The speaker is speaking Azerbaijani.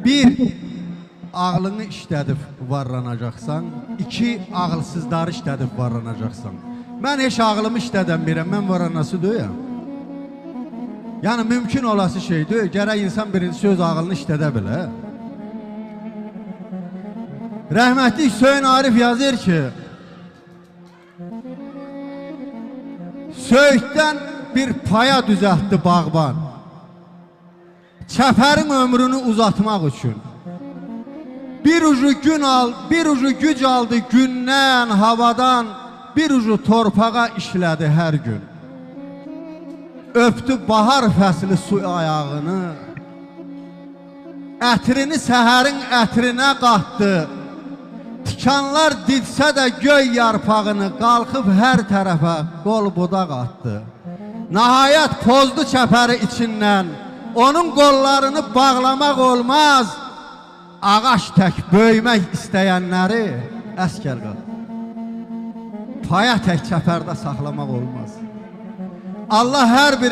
Bir, ağlını işlədib varlanacaqsan. İki, ağılsızları işlədib varlanacaqsan. Mən heç ağlımı işlədəmirəm, mən varlanası deyəm. Yəni mümkün olası şey deyil, gərək insan birinci söz ağlını işlədə bilər. Rəhmətli Hüseyin Arif yazır ki, söyükdən bir paya düzəltdi bağban, çəpərin ömrünü uzatmaq üçün. Bir ucu gün al, bir ucu güc aldı gündən, havadan, bir ucu torpağa işlədi hər gün. Öptü bahar fəsli su ayağını, ətrini səhərin ətrinə qatdı. Tikanlar didsə də göy yarpağını, qalxıb hər tərəfə qol budaq atdı. Nəhayət pozdu çəpəri içindən, onun qollarını bağlamaq olmaz. Ağac tək böyümək istəyənləri əskər qal. Paya tək çəpərdə saxlamaq olmaz. Allah hər bir